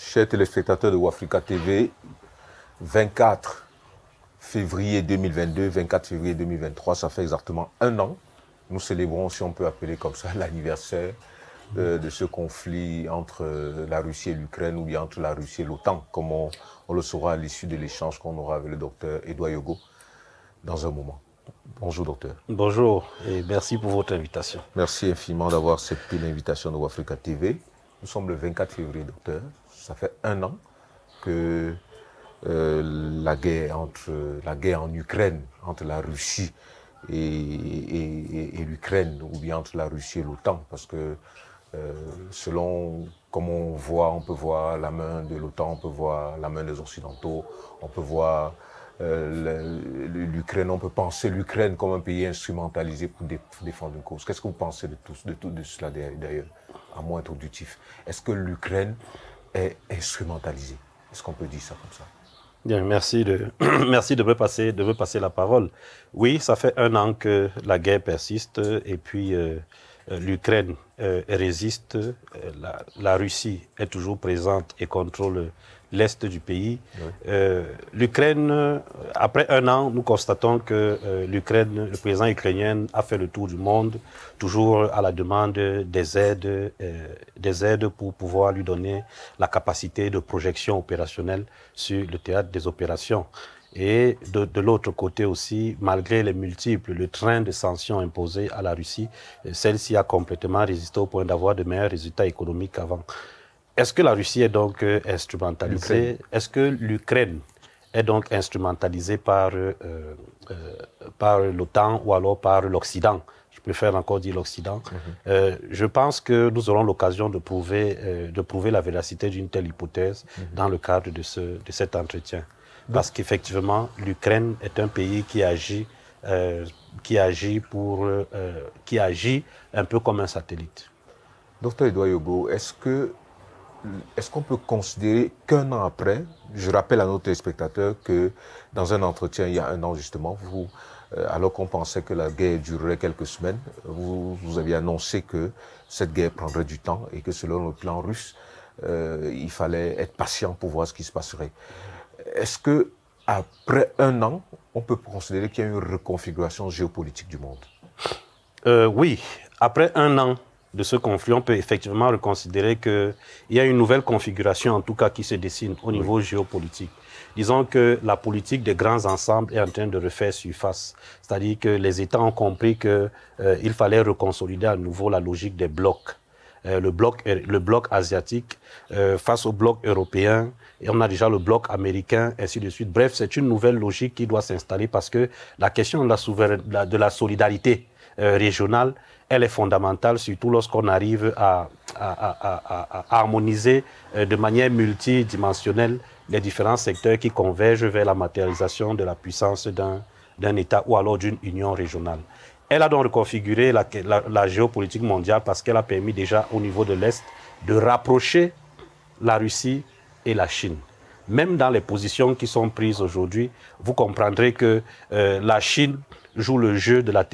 Chers téléspectateurs de Wafrica TV, 24 février 2022, 24 février 2023, ça fait exactement un an. Nous célébrons, si on peut appeler comme ça, l'anniversaire de ce conflit entre la Russie et l'Ukraine, ou bien entre la Russie et l'OTAN, comme on le saura à l'issue de l'échange qu'on aura avec le docteur Edouard Yogo dans un moment. Bonjour docteur. Bonjour et merci pour votre invitation. Merci infiniment d'avoir accepté l'invitation de Wafrica TV. Nous sommes le 24 février, docteur. Ça fait un an que la guerre en Ukraine, entre la Russie et l'Ukraine, ou bien entre la Russie et l'OTAN, parce que selon comment on peut voir la main de l'OTAN, on peut voir la main des Occidentaux, on peut voir l'Ukraine, on peut penser l'Ukraine comme un pays instrumentalisé pour défendre une cause. Qu'est-ce que vous pensez de cela d'ailleurs, à moins introductif? Est-ce que l'Ukraine est instrumentalisée? Est-ce qu'on peut dire ça comme ça? Bien, merci de me passer la parole. Oui, ça fait un an que la guerre persiste et puis l'Ukraine résiste. La Russie est toujours présente et contrôle l'est du pays. Oui. L'Ukraine, après un an, nous constatons que le président ukrainien a fait le tour du monde, toujours à la demande des aides pour pouvoir lui donner la capacité de projection opérationnelle sur le théâtre des opérations. Et de l'autre côté aussi, malgré le train de sanctions imposées à la Russie, celle-ci a complètement résisté au point d'avoir de meilleurs résultats économiques qu'avant. Est-ce que la Russie est donc instrumentalisée? Est-ce que l'Ukraine est donc instrumentalisée par l'OTAN ou alors par l'Occident? Je préfère encore dire l'Occident. Je pense que nous aurons l'occasion de prouver la véracité d'une telle hypothèse dans le cadre de cet entretien. Parce qu'effectivement, l'Ukraine est un pays qui agit un peu comme un satellite. Docteur Edouard Yogo, est-ce qu'on peut considérer qu'un an après, je rappelle à nos téléspectateurs que dans un entretien il y a un an justement, alors qu'on pensait que la guerre durerait quelques semaines, vous aviez annoncé que cette guerre prendrait du temps et que selon le plan russe, il fallait être patient pour voir ce qui se passerait. Est-ce que après un an, on peut considérer qu'il y a une reconfiguration géopolitique du monde? Oui, après un an de ce conflit, on peut effectivement reconsidérer qu'il y a une nouvelle configuration, en tout cas, qui se dessine au niveau géopolitique. Disons que la politique des grands ensembles est en train de refaire surface. C'est-à-dire que les États ont compris qu'il fallait reconsolider à nouveau la logique des blocs. Le bloc asiatique face au bloc européen, et on a déjà le bloc américain, ainsi de suite. Bref, c'est une nouvelle logique qui doit s'installer parce que la question de la solidarité régionale, elle est fondamentale, surtout lorsqu'on arrive à harmoniser de manière multidimensionnelle les différents secteurs qui convergent vers la matérialisation de la puissance d'un État ou alors d'une union régionale. Elle a donc reconfiguré la géopolitique mondiale parce qu'elle a permis déjà au niveau de l'Est de rapprocher la Russie et la Chine. Même dans les positions qui sont prises aujourd'hui, vous comprendrez que la Chine joue le jeu de la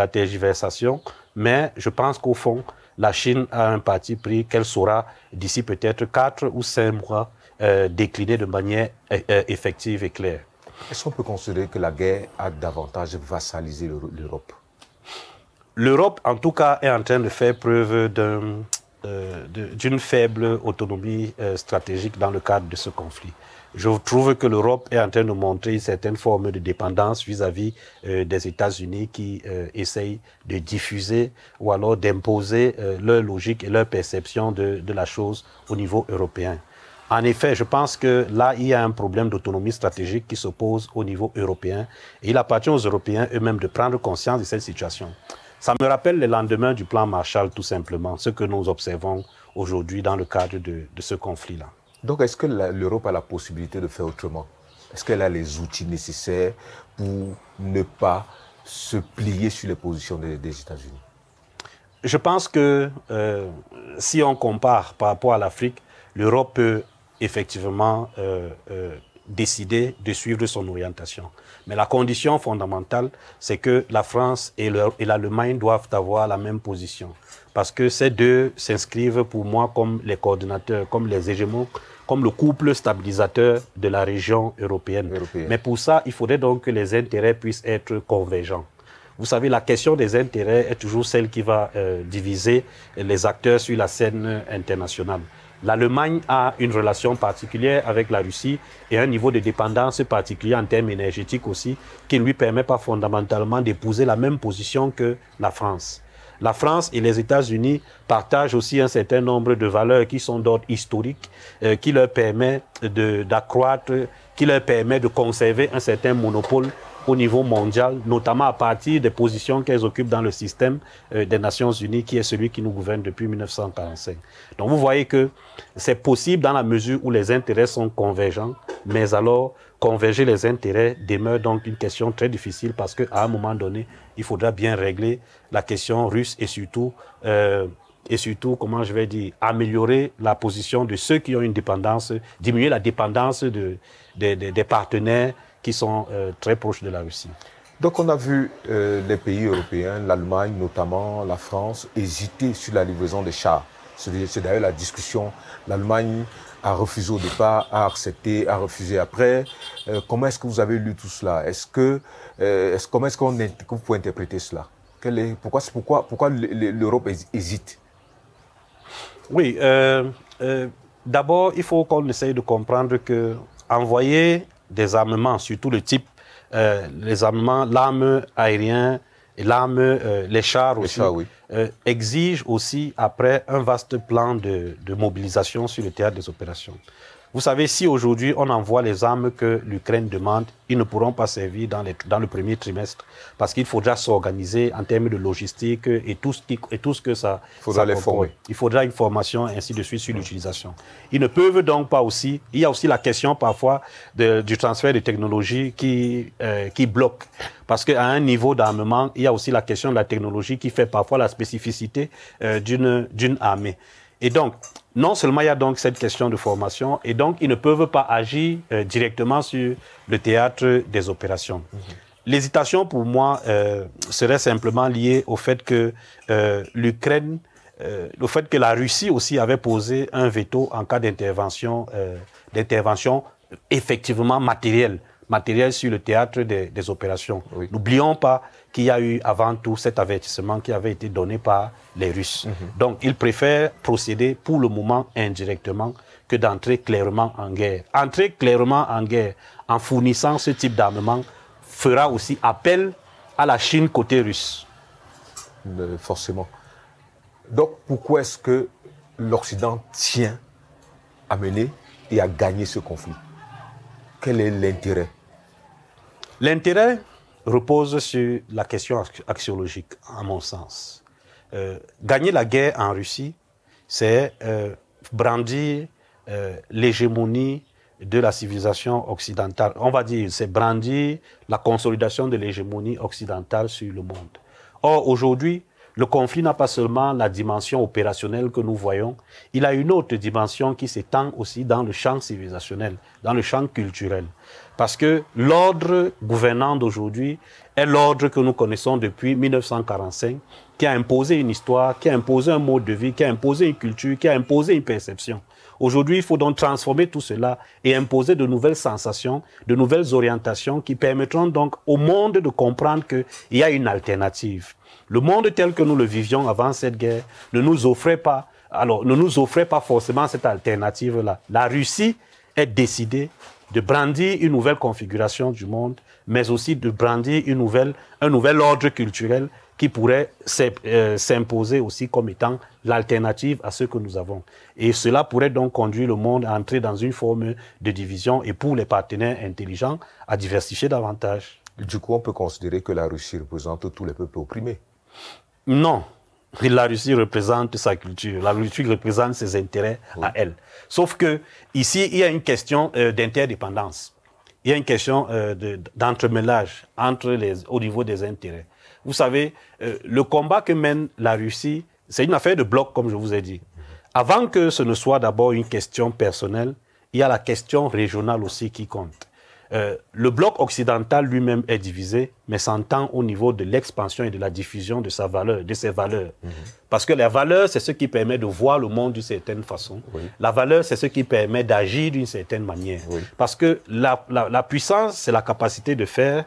tergiversation, mais je pense qu'au fond, la Chine a un parti pris qu'elle saura d'ici peut-être 4 ou 5 mois décliner de manière effective et claire. Est-ce qu'on peut considérer que la guerre a davantage vassalisé l'Europe? L'Europe, en tout cas, est en train de faire preuve d'une faible autonomie stratégique dans le cadre de ce conflit. Je trouve que l'Europe est en train de montrer une certaine forme de dépendance vis-à-vis des États-Unis qui essayent de diffuser ou alors d'imposer leur logique et leur perception de la chose au niveau européen. En effet, je pense que là, il y a un problème d'autonomie stratégique qui se pose au niveau européen et il appartient aux Européens eux-mêmes de prendre conscience de cette situation. Ça me rappelle le lendemain du plan Marshall, tout simplement, ce que nous observons aujourd'hui dans le cadre de ce conflit-là. Donc, est-ce que l'Europe a la possibilité de faire autrement? Est-ce qu'elle a les outils nécessaires pour ne pas se plier sur les positions des États-Unis? Je pense que si on compare par rapport à l'Afrique, l'Europe peut effectivement décider de suivre son orientation. Mais la condition fondamentale, c'est que la France et l'Allemagne doivent avoir la même position. parce que ces deux s'inscrivent pour moi comme les coordinateurs, comme les hégémons, comme le couple stabilisateur de la région européenne. Mais pour ça, il faudrait donc que les intérêts puissent être convergents. Vous savez, la question des intérêts est toujours celle qui va diviser les acteurs sur la scène internationale. L'Allemagne a une relation particulière avec la Russie et un niveau de dépendance particulier en termes énergétiques aussi, qui ne lui permet pas fondamentalement d'épouser la même position que la France. La France et les États-Unis partagent aussi un certain nombre de valeurs qui sont d'ordre historique, qui leur permet d'accroître, qui leur permet de conserver un certain monopole au niveau mondial, notamment à partir des positions qu'elles occupent dans le système des Nations Unies, qui est celui qui nous gouverne depuis 1945. Donc vous voyez que c'est possible dans la mesure où les intérêts sont convergents, mais alors converger les intérêts demeure donc une question très difficile parce qu'à un moment donné, il faudra bien régler la question russe et surtout, comment je vais dire, améliorer la position de ceux qui ont une dépendance, diminuer la dépendance des partenaires qui sont très proches de la Russie. Donc on a vu les pays européens, l'Allemagne notamment, la France, hésiter sur la livraison des chars. C'est d'ailleurs la discussion. L'Allemagne a refusé au départ, a accepté, a refusé après. Comment est-ce que vous avez lu tout cela? Comment est-ce que vous pouvez interpréter cela? Pourquoi l'Europe hésite? Oui, d'abord, il faut qu'on essaye de comprendre que envoyer des armements, surtout le type, les armements, l'arme aérienne et l'arme, les chars aussi, exigent aussi après un vaste plan de mobilisation sur le théâtre des opérations. Vous savez, si aujourd'hui on envoie les armes que l'Ukraine demande, ils ne pourront pas servir dans le premier trimestre parce qu'il faudra s'organiser en termes de logistique et tout ce que ça comporte. Il faudra une formation ainsi de suite sur l'utilisation. Ils ne peuvent donc pas aussi, il y a aussi la question parfois du transfert de technologie qui bloque. Parce qu'à un niveau d'armement, il y a aussi la question de la technologie qui fait parfois la spécificité d'une armée. Et donc, non seulement il y a donc cette question de formation, et donc ils ne peuvent pas agir directement sur le théâtre des opérations. L'hésitation, pour moi, serait simplement liée au fait que l'Ukraine, le fait que la Russie aussi avait posé un veto en cas d'intervention effectivement matérielle sur le théâtre des opérations. Oui. N'oublions pas qu'il y a eu avant tout cet avertissement qui avait été donné par les Russes. Donc, ils préfèrent procéder pour le moment indirectement que d'entrer clairement en guerre. Entrer clairement en guerre en fournissant ce type d'armement fera aussi appel à la Chine côté russe. Forcément. Donc, pourquoi est-ce que l'Occident tient à mener et à gagner ce conflit? Quel est l'intérêt? L'intérêt repose sur la question axiologique, à mon sens. Gagner la guerre en Russie, c'est brandir l'hégémonie de la civilisation occidentale. On va dire, c'est brandir la consolidation de l'hégémonie occidentale sur le monde. Or, aujourd'hui, le conflit n'a pas seulement la dimension opérationnelle que nous voyons, il a une autre dimension qui s'étend aussi dans le champ civilisationnel, dans le champ culturel. Parce que l'ordre gouvernant d'aujourd'hui est l'ordre que nous connaissons depuis 1945, qui a imposé une histoire, qui a imposé un mode de vie, qui a imposé une culture, qui a imposé une perception. Aujourd'hui, il faut donc transformer tout cela et imposer de nouvelles sensations, de nouvelles orientations qui permettront donc au monde de comprendre qu'il y a une alternative. Le monde tel que nous le vivions avant cette guerre ne nous offrait pas forcément cette alternative-là. La Russie est décidée de brandir une nouvelle configuration du monde, mais aussi de brandir un nouvel ordre culturel qui pourrait s'imposer aussi comme étant l'alternative à ce que nous avons. Et cela pourrait donc conduire le monde à entrer dans une forme de division et pour les partenaires intelligents à diversifier davantage. Du coup, on peut considérer que la Russie représente tous les peuples opprimés. Non. La Russie représente sa culture. La Russie représente ses intérêts à elle. Sauf que ici, il y a une question d'interdépendance. Il y a une question d'entremêlage au niveau des intérêts. Vous savez, le combat que mène la Russie, c'est une affaire de bloc, comme je vous ai dit. Avant que ce ne soit d'abord une question personnelle, il y a la question régionale aussi qui compte. Le bloc occidental lui-même est divisé, mais s'entend au niveau de l'expansion et de la diffusion de sa valeur, de ses valeurs. Parce que la valeur, c'est ce qui permet de voir le monde d'une certaine façon. Oui. La valeur, c'est ce qui permet d'agir d'une certaine manière. Oui. Parce que la puissance, c'est la capacité de faire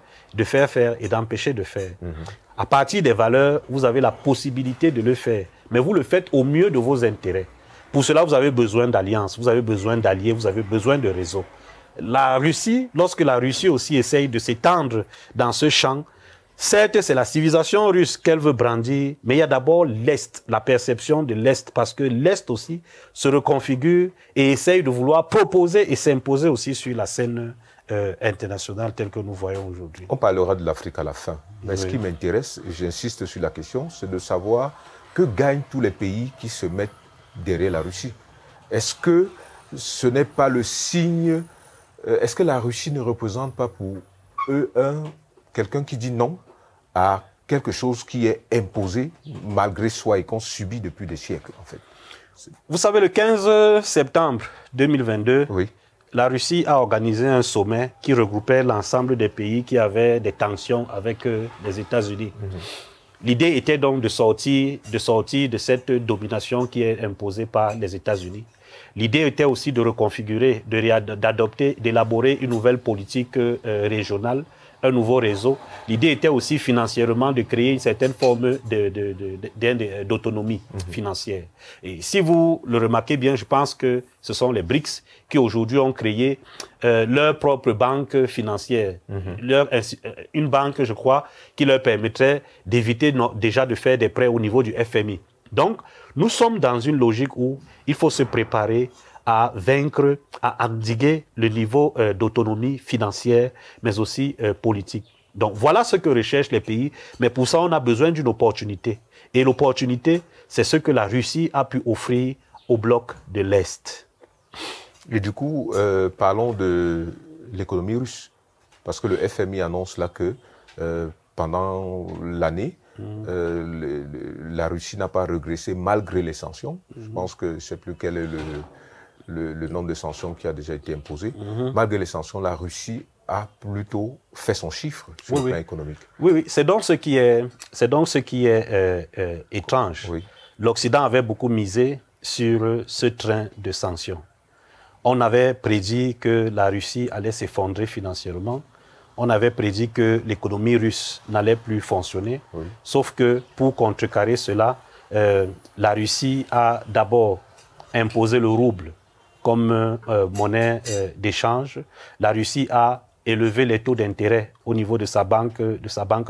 faire et d'empêcher de faire. À partir des valeurs, vous avez la possibilité de le faire, mais vous le faites au mieux de vos intérêts. Pour cela, vous avez besoin d'alliances, vous avez besoin d'alliés, vous avez besoin de réseaux. La Russie, lorsque la Russie aussi essaye de s'étendre dans ce champ, certes, c'est la civilisation russe qu'elle veut brandir, mais il y a d'abord l'Est, la perception de l'Est, parce que l'Est aussi se reconfigure et essaye de vouloir proposer et s'imposer aussi sur la scène internationale telle que nous voyons aujourd'hui. On parlera de l'Afrique à la fin, mais ce qui m'intéresse, et j'insiste sur la question, c'est de savoir que gagnent tous les pays qui se mettent derrière la Russie. Est-ce que ce n'est pas le signe... Est-ce que la Russie ne représente pas pour eux quelqu'un qui dit non à quelque chose qui est imposé malgré soi et qu'on subit depuis des siècles, en fait? Vous savez, le 15 septembre 2022, oui. La Russie a organisé un sommet qui regroupait l'ensemble des pays qui avaient des tensions avec les États-Unis. L'idée était donc de sortir de cette domination qui est imposée par les États-Unis. L'idée était aussi de reconfigurer, d'adopter, d'élaborer une nouvelle politique régionale, un nouveau réseau. L'idée était aussi financièrement de créer une certaine forme d'autonomie financière. Et si vous le remarquez bien, je pense que ce sont les BRICS qui aujourd'hui ont créé leur propre banque financière. Une banque, je crois, qui leur permettrait d'éviter déjà de faire des prêts au niveau du FMI. Donc, nous sommes dans une logique où il faut se préparer à vaincre, à endiguer le niveau d'autonomie financière, mais aussi politique. Donc, voilà ce que recherchent les pays. Mais pour ça, on a besoin d'une opportunité. Et l'opportunité, c'est ce que la Russie a pu offrir au bloc de l'Est. Et du coup, parlons de l'économie russe. Parce que le FMI annonce là que pendant l'année, la Russie n'a pas régressé malgré les sanctions. Je pense que je ne sais plus quel est le nombre de sanctions qui a déjà été imposé. Malgré les sanctions, la Russie a plutôt fait son chiffre sur le plan économique. Oui, c'est donc ce qui est étrange. Oui. L'Occident avait beaucoup misé sur ce train de sanctions. On avait prédit que la Russie allait s'effondrer financièrement. On avait prédit que l'économie russe n'allait plus fonctionner. Oui. Sauf que pour contrecarrer cela, la Russie a d'abord imposé le rouble comme monnaie d'échange. La Russie a élevé les taux d'intérêt au niveau de sa banque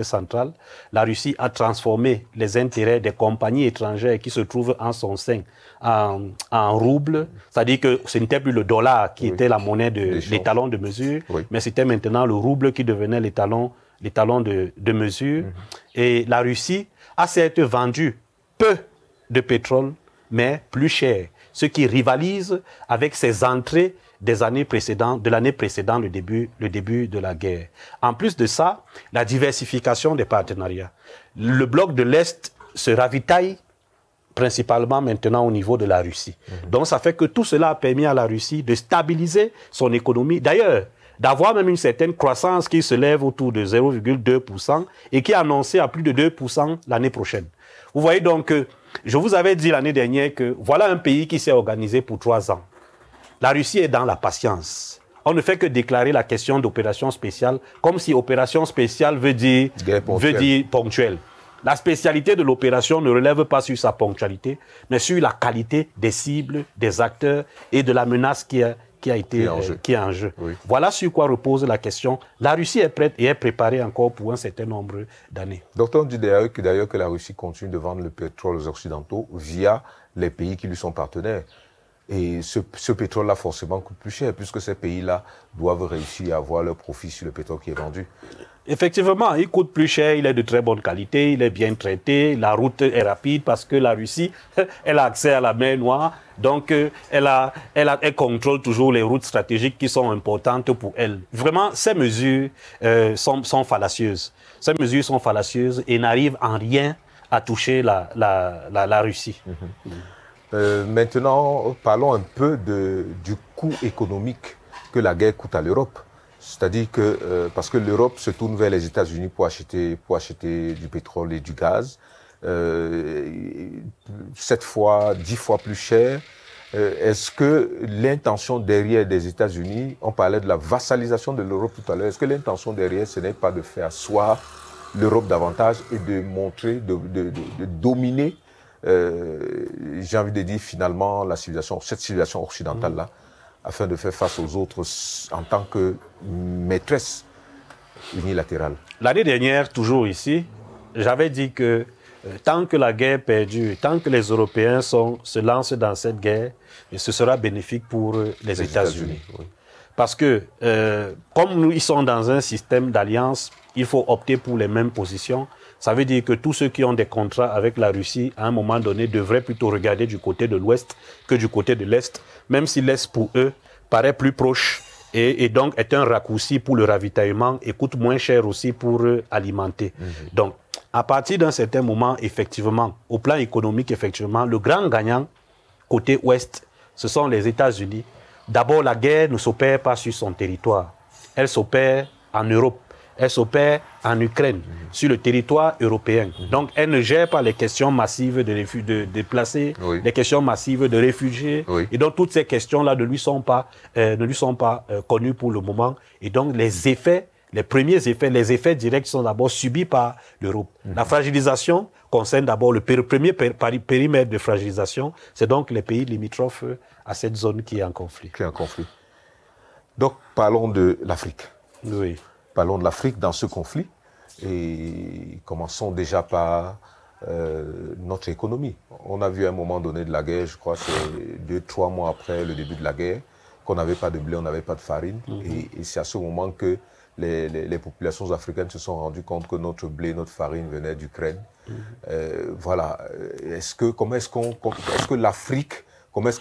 centrale. La Russie a transformé les intérêts des compagnies étrangères qui se trouvent en son sein en rouble. C'est-à-dire que ce n'était plus le dollar qui était la monnaie l'étalon de mesure, mais c'était maintenant le rouble qui devenait l'étalon de mesure. Et la Russie a certes vendu peu de pétrole, mais plus cher, ce qui rivalise avec ses entrées des années précédentes, de l'année précédente, le début de la guerre. En plus de ça, la diversification des partenariats. Le bloc de l'Est se ravitaille principalement maintenant au niveau de la Russie. Donc ça fait que tout cela a permis à la Russie de stabiliser son économie. D'ailleurs, d'avoir même une certaine croissance qui se lève autour de 0,2% et qui est annoncée à plus de 2% l'année prochaine. Vous voyez donc que je vous avais dit l'année dernière que voilà un pays qui s'est organisé pour 3 ans. La Russie est dans la patience. On ne fait que déclarer la question d'opération spéciale comme si opération spéciale veut dire ponctuelle. La spécialité de l'opération ne relève pas sur sa ponctualité, mais sur la qualité des cibles, des acteurs et de la menace qui est en jeu. Oui. Voilà sur quoi repose la question. La Russie est prête et est préparée encore pour un certain nombre d'années. Docteur, on dit d'ailleurs que la Russie continue de vendre le pétrole aux Occidentaux via les pays qui lui sont partenaires. Et ce pétrole-là, forcément, coûte plus cher, puisque ces pays-là doivent réussir à avoir leur profit sur le pétrole qui est vendu. Effectivement, il coûte plus cher, il est de très bonne qualité, il est bien traité, la route est rapide parce que la Russie, elle a accès à la mer Noire, donc elle contrôle toujours les routes stratégiques qui sont importantes pour elle. Vraiment, ces mesures sont fallacieuses. Ces mesures sont fallacieuses et n'arrivent en rien à toucher la Russie. Maintenant, parlons un peu du coût économique que la guerre coûte à l'Europe. C'est-à-dire que, parce que l'Europe se tourne vers les États-Unis pour acheter du pétrole et du gaz, 7 fois, 10 fois plus cher. Est-ce que l'intention derrière des États-Unis, on parlait de la vassalisation de l'Europe tout à l'heure, est-ce que l'intention derrière, ce n'est pas de faire asseoir l'Europe davantage et de montrer, de dominer, j'ai envie de dire finalement cette civilisation occidentale-là, afin de faire face aux autres en tant que maîtresse unilatérale? L'année dernière, toujours ici, j'avais dit que tant que la guerre perdure, tant que les Européens se lancent dans cette guerre, ce sera bénéfique pour les États-Unis. Oui. Parce que, comme ils sont dans un système d'alliance, il faut opter pour les mêmes positions. Ça veut dire que tous ceux qui ont des contrats avec la Russie, à un moment donné, devraient plutôt regarder du côté de l'Ouest que du côté de l'Est, même si l'Est, pour eux, paraît plus proche et donc est un raccourci pour le ravitaillement et coûte moins cher aussi pour alimenter. Donc, à partir d'un certain moment, effectivement, au plan économique, effectivement, le grand gagnant côté Ouest, ce sont les États-Unis. D'abord, la guerre ne s'opère pas sur son territoire. Elle s'opère en Europe. Elle s'opère en Ukraine, sur le territoire européen. Donc, elle ne gère pas les questions massives de déplacés, les questions massives de réfugiés. Et donc, toutes ces questions-là ne lui sont pas connues pour le moment. Et donc, les premiers effets, les effets directs sont d'abord subis par l'Europe. La fragilisation concerne d'abord le premier périmètre de fragilisation. C'est donc les pays limitrophes à cette zone qui est en conflit. Donc, parlons de l'Afrique. Oui. Parlons de l'Afrique dans ce conflit et commençons déjà par notre économie. On a vu à un moment donné de la guerre, je crois c'est 2-3 mois après le début de la guerre, qu'on n'avait pas de blé, on n'avait pas de farine. Et c'est à ce moment que les populations africaines se sont rendues compte que notre blé, notre farine venait d'Ukraine. Voilà. Comment est-ce que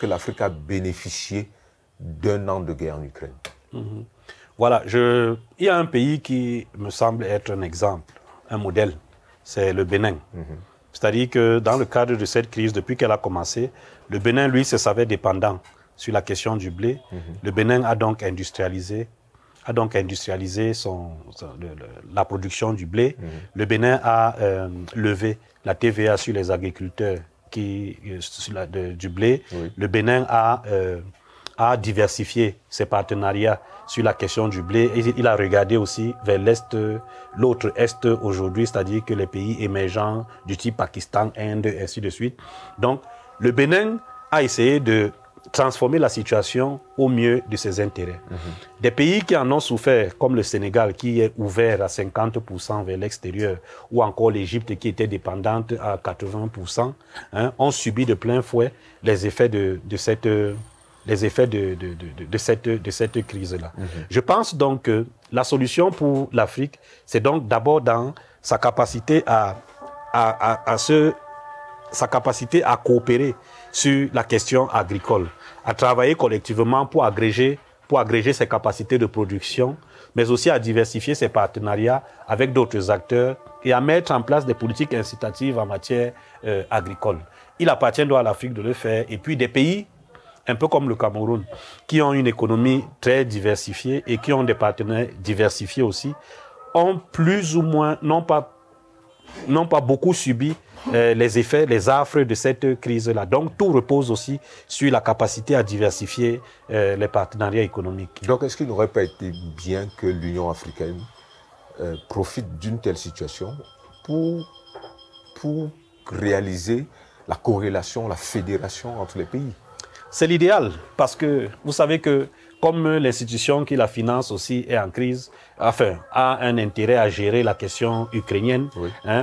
l'Afrique a bénéficié d'un an de guerre en Ukraine? Voilà, il y a un pays qui me semble être un exemple, un modèle, c'est le Bénin. C'est-à-dire que dans le cadre de cette crise, depuis qu'elle a commencé, le Bénin, lui, se savait dépendant sur la question du blé. Le Bénin a donc industrialisé la production du blé. Le Bénin a levé la TVA sur les agriculteurs du blé. Le Bénin a diversifié ses partenariats sur la question du blé. Et il a regardé aussi vers l'Est, l'autre Est aujourd'hui, c'est-à-dire que les pays émergents du type Pakistan, Inde, ainsi de suite. Donc, le Bénin a essayé de transformer la situation au mieux de ses intérêts. Des pays qui en ont souffert, comme le Sénégal, qui est ouvert à 50% vers l'extérieur, ou encore l'Égypte, qui était dépendante à 80%, ont subi de plein fouet les effets de cette crise-là. Je pense donc que la solution pour l'Afrique, c'est donc d'abord dans sa capacité à coopérer sur la question agricole, à travailler collectivement pour agréger ses capacités de production, mais aussi à diversifier ses partenariats avec d'autres acteurs et à mettre en place des politiques incitatives en matière agricole. Il appartient donc à l'Afrique de le faire. Et puis des pays un peu comme le Cameroun, qui ont une économie très diversifiée et qui ont des partenaires diversifiés aussi, ont plus ou moins, n'ont pas beaucoup subi les effets, les affres de cette crise-là. Donc tout repose aussi sur la capacité à diversifier les partenariats économiques. Donc est-ce qu'il n'aurait pas été bien que l'Union africaine profite d'une telle situation pour réaliser la corrélation, la fédération entre les pays? C'est l'idéal, parce que vous savez que comme l'institution qui la finance aussi est en crise, enfin, a un intérêt à gérer la question ukrainienne,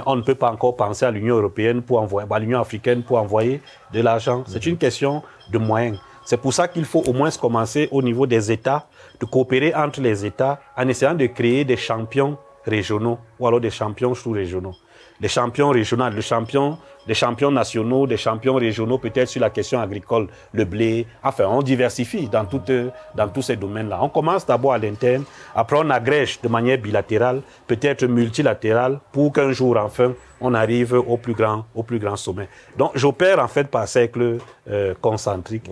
on ne peut pas encore penser à l'Union européenne à l'Union africaine pour envoyer de l'argent. C'est une question de moyens. C'est pour ça qu'il faut au moins commencer au niveau des États, de coopérer entre les États en essayant de créer des champions régionaux ou alors des champions sous-régionaux. Les champions régionaux, des champions nationaux, des champions régionaux, peut-être sur la question agricole, le blé. Enfin, on diversifie dans tous ces domaines-là. On commence d'abord à l'interne, après on agrège de manière bilatérale, peut-être multilatérale, pour qu'un jour, enfin, on arrive au plus grand sommet. Donc, j'opère en fait par cercle concentrique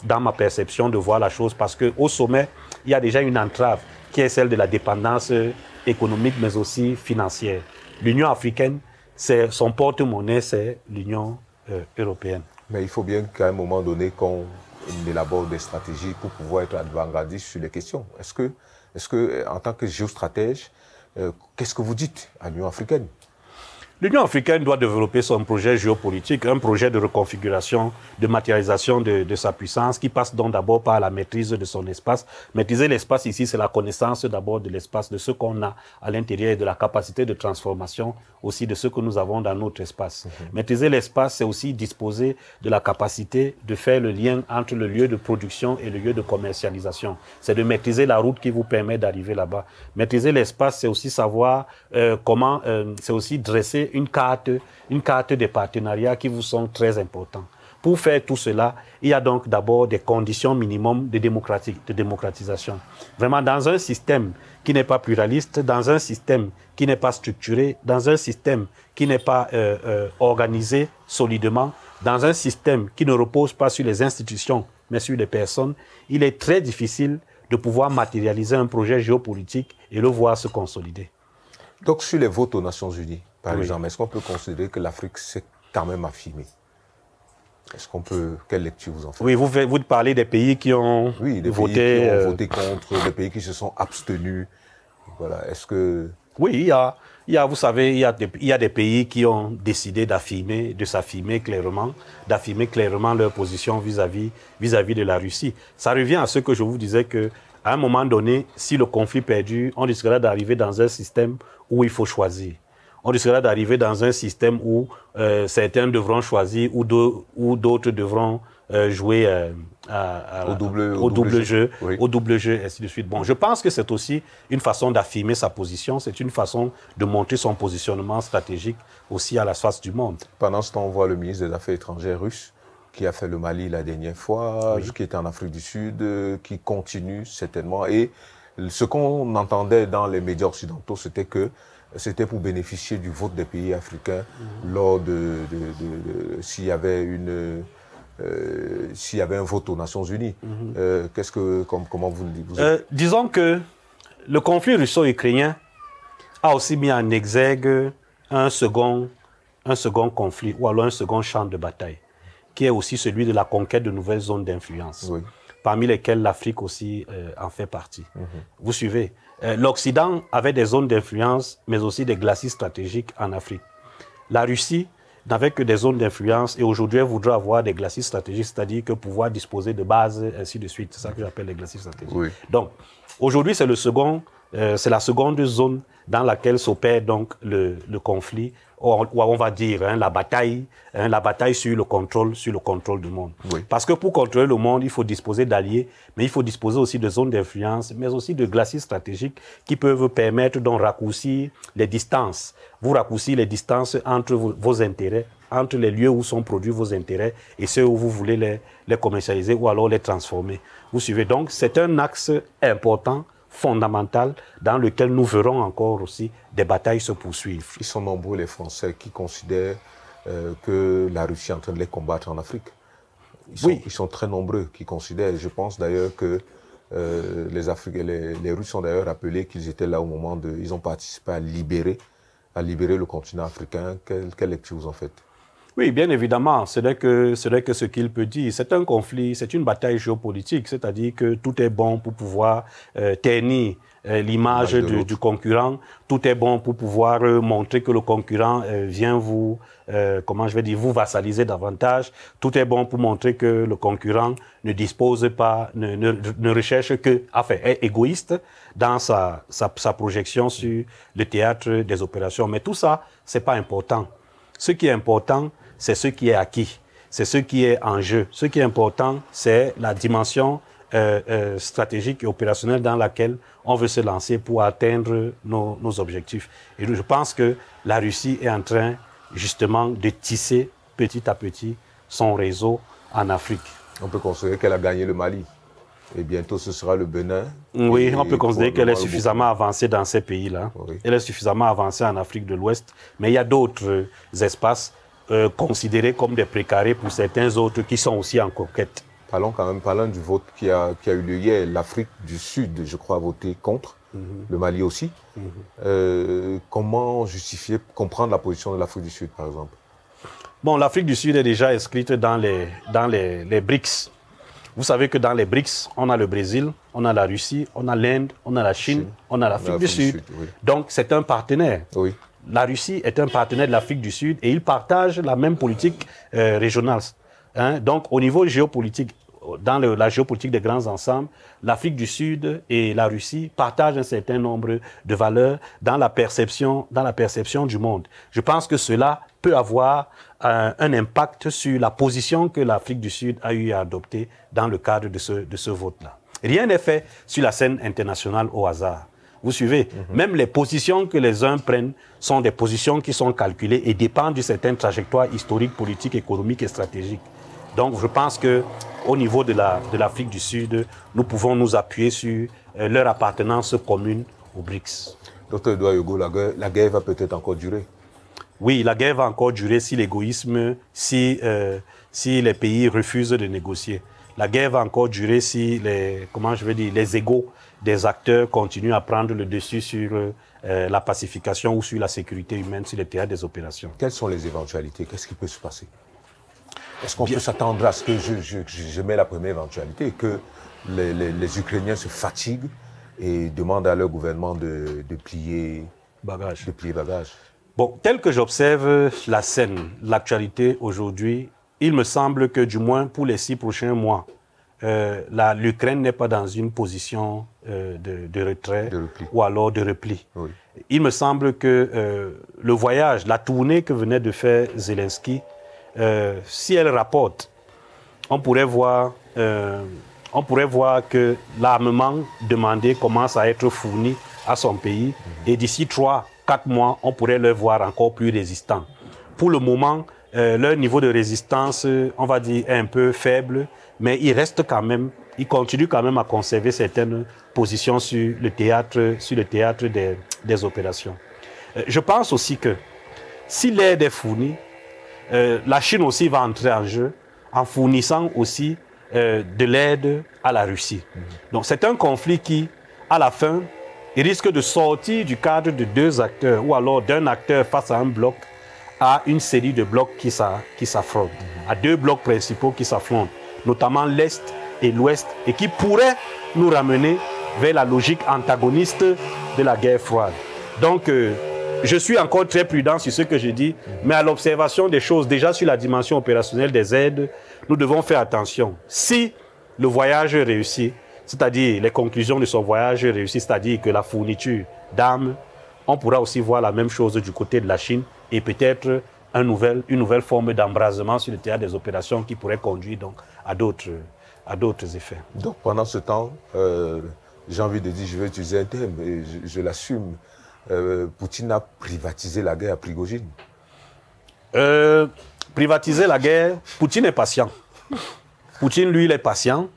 dans ma perception de voir la chose, parce qu'au sommet, il y a déjà une entrave qui est celle de la dépendance économique, mais aussi financière. L'Union africaine, son porte-monnaie, c'est l'Union européenne. Mais il faut bien qu'à un moment donné, qu'on élabore des stratégies pour pouvoir être avant-gardiste sur les questions. Est-ce que, en tant que géostratège, qu'est-ce que vous dites à l'Union africaine? L'Union africaine doit développer son projet géopolitique, un projet de reconfiguration, de matérialisation de sa puissance, qui passe donc d'abord par la maîtrise de son espace. Maîtriser l'espace ici, c'est la connaissance d'abord de l'espace, de ce qu'on a à l'intérieur et de la capacité de transformation aussi de ce que nous avons dans notre espace. Maîtriser l'espace, c'est aussi disposer de la capacité de faire le lien entre le lieu de production et le lieu de commercialisation. C'est de maîtriser la route qui vous permet d'arriver là-bas. Maîtriser l'espace, c'est aussi savoir comment, c'est aussi dresser une carte des partenariats qui vous sont très importants. Pour faire tout cela, il y a donc d'abord des conditions minimum de démocratisation. Vraiment, dans un système qui n'est pas pluraliste, dans un système qui n'est pas structuré, dans un système qui n'est pas organisé solidement, dans un système qui ne repose pas sur les institutions, mais sur les personnes, il est très difficile de pouvoir matérialiser un projet géopolitique et le voir se consolider. Donc, sur les votes aux Nations Unies, par exemple, est-ce qu'on peut considérer que l'Afrique s'est quand même affirmée? Est-ce qu'on peut... Quelle lecture vous en faites? Oui, vous parlez des pays qui ont voté... Pays qui ont voté contre, des pays qui se sont abstenus. Voilà, est-ce que... Oui, vous savez, il y a des pays qui ont décidé de s'affirmer clairement leur position vis-à-vis de la Russie. Ça revient à ce que je vous disais que à un moment donné, si le conflit perdure, on risquera d'arriver dans un système où il faut choisir. On risquera d'arriver dans un système où certains devront choisir ou d'autres devront jouer au double jeu, et ainsi de suite. Bon, je pense que c'est aussi une façon d'affirmer sa position, c'est une façon de montrer son positionnement stratégique aussi à la face du monde. Pendant ce temps, on voit le ministre des Affaires étrangères russe qui a fait le Mali la dernière fois, qui était en Afrique du Sud, qui continue certainement. Et ce qu'on entendait dans les médias occidentaux, c'était que c'était pour bénéficier du vote des pays africains lors s'il y avait un vote aux Nations Unies. Comment vous disons que le conflit russo-ukrainien a aussi mis en exergue un second conflit, ou alors un second champ de bataille, qui est aussi celui de la conquête de nouvelles zones d'influence, parmi lesquelles l'Afrique aussi en fait partie. Vous suivez? L'Occident avait des zones d'influence, mais aussi des glacis stratégiques en Afrique. La Russie n'avait que des zones d'influence et aujourd'hui, elle voudrait avoir des glacis stratégiques, c'est-à-dire que pouvoir disposer de bases, ainsi de suite. C'est ça que j'appelle les glacis stratégiques. Donc, aujourd'hui, c'est la seconde zone dans laquelle s'opère donc le conflit, on va dire la bataille sur le contrôle du monde. Parce que pour contrôler le monde, il faut disposer d'alliés, mais il faut disposer aussi de zones d'influence, mais aussi de glacis stratégiques qui peuvent permettre de raccourcir les distances. Vous raccourcissez les distances entre vos intérêts, entre les lieux où sont produits vos intérêts et ceux où vous voulez les commercialiser ou alors les transformer. Vous suivez donc, c'est un axe important, fondamental, dans lequel nous verrons encore aussi des batailles se poursuivre. Ils sont nombreux les Français qui considèrent que la Russie est en train de les combattre en Afrique. Ils sont très nombreux qui considèrent. Je pense d'ailleurs que les Russes ont d'ailleurs rappelé qu'ils étaient là au moment ils ont participé à libérer le continent africain. Quelle lecture vous en faites? Oui, bien évidemment, ce n'est que ce qu'il peut dire. C'est un conflit, c'est une bataille géopolitique, c'est-à-dire que tout est bon pour pouvoir ternir l'image du concurrent, tout est bon pour pouvoir montrer que le concurrent vient vous vassaliser davantage, tout est bon pour montrer que le concurrent ne dispose pas, ne recherche que, est égoïste dans sa projection sur le théâtre des opérations. Mais tout ça, c'est pas important. Ce qui est important, c'est ce qui est acquis, c'est ce qui est en jeu. Ce qui est important, c'est la dimension stratégique et opérationnelle dans laquelle on veut se lancer pour atteindre nos objectifs. Et je pense que la Russie est en train justement de tisser petit à petit son réseau en Afrique. On peut considérer qu'elle a gagné le Mali. Et bientôt, ce sera le Bénin. Oui, on peut considérer qu'elle est suffisamment avancée dans ces pays-là. Elle est suffisamment avancée en Afrique de l'Ouest. Mais il y a d'autres espaces considérés comme des précarés pour certains autres qui sont aussi en conquête. Parlons quand même, parlons du vote qui a eu lieu hier. L'Afrique du Sud, je crois, a voté contre. Le Mali aussi. Comment justifier, comprendre la position de l'Afrique du Sud, par exemple? Bon, l'Afrique du Sud est déjà inscrite dans les BRICS. Vous savez que dans les BRICS, on a le Brésil, on a la Russie, on a l'Inde, on a la Chine, on a l'Afrique du Sud. Oui. Donc, c'est un partenaire. Oui. La Russie est un partenaire de l'Afrique du Sud et ils partagent la même politique régionale. Hein? Donc, au niveau géopolitique, dans la géopolitique des grands ensembles, l'Afrique du Sud et la Russie partagent un certain nombre de valeurs dans la perception du monde. Je pense que cela peut avoir un impact sur la position que l'Afrique du Sud a eu à adopter dans le cadre de ce vote-là. Rien n'est fait sur la scène internationale au hasard. Vous suivez? Même les positions que les uns prennent sont des positions qui sont calculées et dépendent d'une certaine trajectoire historique, politique, économique et stratégique. Donc, je pense que au niveau de l'Afrique du Sud, nous pouvons nous appuyer sur leur appartenance commune aux BRICS. Dr Edouard Yogo, la guerre va peut-être encore durer. Oui, la guerre va encore durer si l'égoïsme, si les pays refusent de négocier. La guerre va encore durer si les égos des acteurs continuent à prendre le dessus sur la pacification ou sur la sécurité humaine sur le théâtre des opérations. Quelles sont les éventualités? Qu'est-ce qui peut se passer? Est-ce qu'on peut s'attendre à ce que, je mets la première éventualité, que les Ukrainiens se fatiguent et demandent à leur gouvernement de plier bagage? Bon, tel que j'observe la scène, l'actualité aujourd'hui, il me semble que du moins pour les 6 prochains mois, l'Ukraine n'est pas dans une position de retrait ou alors de repli. Oui. Il me semble que le voyage, la tournée que venait de faire Zelensky, si elle rapporte, on pourrait voir que l'armement demandé commence à être fourni à son pays et d'ici 3-4 mois, on pourrait le voir encore plus résistant. Pour le moment, leur niveau de résistance, on va dire, est un peu faible, mais ils continuent quand même à conserver certaines positions sur le théâtre des opérations. Je pense aussi que si l'aide est fournie, la Chine aussi va entrer en jeu en fournissant aussi de l'aide à la Russie. Donc c'est un conflit qui, à la fin, il risque de sortir du cadre de 2 acteurs ou alors d'un acteur face à un bloc à une série de blocs qui s'affrontent, à 2 blocs principaux qui s'affrontent, notamment l'Est et l'Ouest, et qui pourraient nous ramener vers la logique antagoniste de la guerre froide. Donc, je suis encore très prudent sur ce que je dis, mais à l'observation des choses, déjà sur la dimension opérationnelle des aides, nous devons faire attention. Si le voyage réussit, c'est-à-dire les conclusions de son voyage réussissent, c'est-à-dire que la fourniture d'armes, on pourra aussi voir la même chose du côté de la Chine et peut-être une nouvelle forme d'embrasement sur le théâtre des opérations qui pourrait conduire donc à d'autres effets. Donc pendant ce temps, j'ai envie de dire, je vais utiliser un terme, et je l'assume, Poutine a privatisé la guerre à Prigojine. Privatiser la guerre, Poutine est patient. Poutine, lui, il est patient.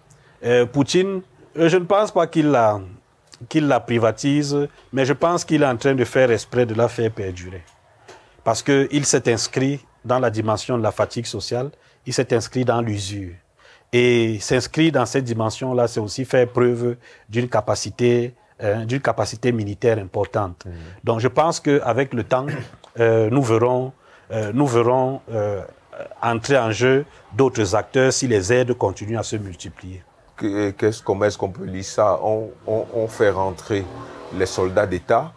Poutine, je ne pense pas qu'il la privatise, mais je pense qu'il est en train de faire exprès de la faire perdurer. Parce qu'il s'est inscrit dans la dimension de la fatigue sociale, il s'est inscrit dans l'usure. Et s'inscrire dans cette dimension-là, c'est aussi faire preuve d'une capacité militaire importante. Donc je pense qu'avec le temps, nous verrons entrer en jeu d'autres acteurs si les aides continuent à se multiplier. Comment est-ce qu'on peut lire ça? On fait rentrer les soldats d'État,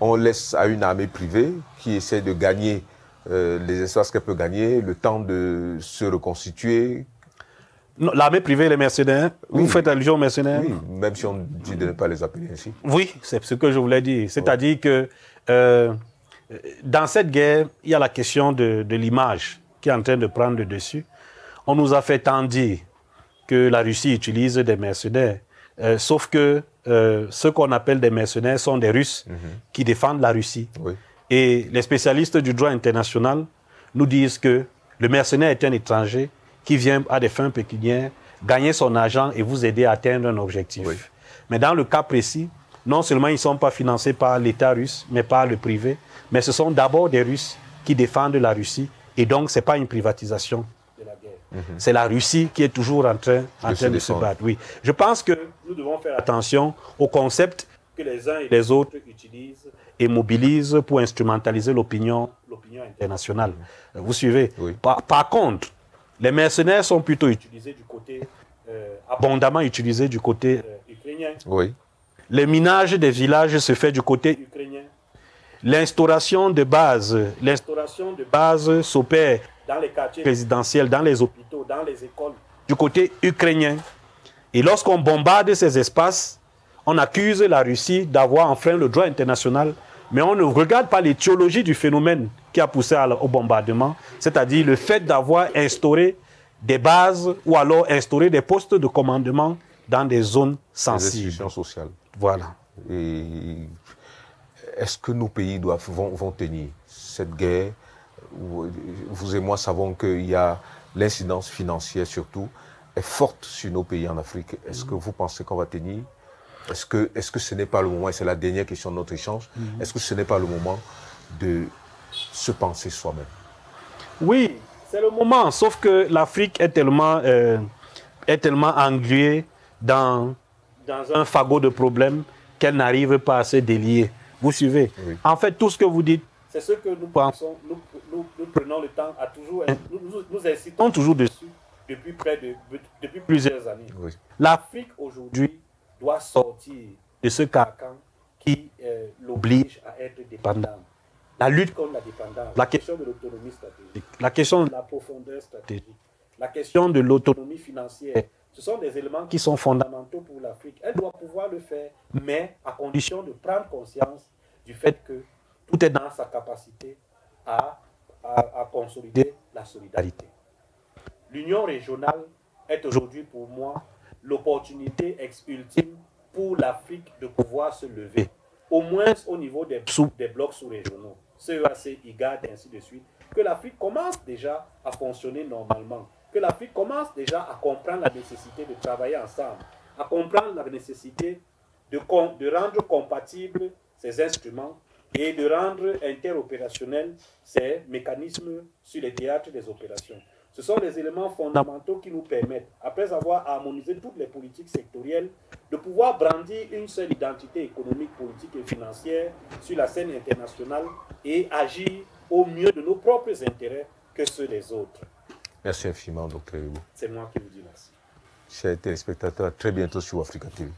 on laisse à une armée privée qui essaie de gagner les espaces qu'elle peut gagner, le temps de se reconstituer. L'armée privée et les mercenaires, oui. Vous faites allusion aux mercenaires? Oui, même si on dit de ne pas les appeler ainsi. Oui, c'est ce que je voulais dire. C'est-à-dire que dans cette guerre, il y a la question de l'image qui est en train de prendre le dessus. On nous a fait tant dire que la Russie utilise des mercenaires, sauf que ceux qu'on appelle des mercenaires sont des Russes qui défendent la Russie. Oui. Et les spécialistes du droit international nous disent que le mercenaire est un étranger qui vient à des fins pécuniaires gagner son argent et vous aider à atteindre un objectif. Oui. Mais dans le cas précis, non seulement ils ne sont pas financés par l'État russe, mais par le privé, mais ce sont d'abord des Russes qui défendent la Russie, et donc ce n'est pas une privatisation de la guerre. C'est la Russie qui est toujours en train de se battre. Oui. Je pense que nous devons faire attention au concept que les uns et les autres utilisent et mobilisent pour instrumentaliser l'opinion internationale. Vous suivez? Oui. Par contre, les mercenaires sont plutôt utilisés du côté, abondamment utilisés du côté ukrainien. Oui. Le minage des villages se fait du côté ukrainien. L'instauration de bases s'opère dans les quartiers résidentiels, dans les hôpitaux, dans les écoles, du côté ukrainien. Et lorsqu'on bombarde ces espaces, on accuse la Russie d'avoir enfreint le droit international, mais on ne regarde pas l'étiologie du phénomène qui a poussé au bombardement, c'est-à-dire le fait d'avoir instauré des bases ou alors instauré des postes de commandement dans des zones sensibles. Les institutions sociales. Voilà. Et est-ce que nos pays vont tenir cette guerre? Vous et moi savons qu'il y a l'incidence financière surtout est forte sur nos pays en Afrique. Est-ce que vous pensez qu'on va tenir? Est-ce que ce n'est pas le moment, et c'est la dernière question de notre échange, est-ce que ce n'est pas le moment de se penser soi-même? Oui, c'est le moment, sauf que l'Afrique est tellement engluée dans un fagot de problèmes qu'elle n'arrive pas à se délier. Vous suivez? Oui. En fait, tout ce que vous dites, c'est ce que nous pensons, nous prenons le temps à toujours, nous incitons toujours dessus depuis plusieurs années. Oui. L'Afrique aujourd'hui doit sortir de ce carcan qui l'oblige à être dépendante. La lutte contre la dépendance, la question de l'autonomie stratégique, la question de la profondeur stratégique, la question de l'autonomie financière, ce sont des éléments qui sont fondamentaux pour l'Afrique. Elle doit pouvoir le faire, mais à condition de prendre conscience du fait que tout est dans sa capacité à consolider la solidarité. L'union régionale est aujourd'hui pour moi l'opportunité ultime pour l'Afrique de pouvoir se lever, au moins au niveau des blocs sous-régionaux, CEAC, IGAD, et ainsi de suite, que l'Afrique commence déjà à fonctionner normalement, que l'Afrique commence déjà à comprendre la nécessité de travailler ensemble, à comprendre la nécessité de rendre compatibles ces instruments et de rendre interopérationnels ces mécanismes sur les théâtres des opérations. Ce sont des éléments fondamentaux qui nous permettent, après avoir harmonisé toutes les politiques sectorielles, de pouvoir brandir une seule identité économique, politique et financière sur la scène internationale et agir au mieux de nos propres intérêts que ceux des autres. Merci infiniment, Dr. Ebou. C'est moi qui vous dis merci. Chers téléspectateurs, à très bientôt sur Africa TV.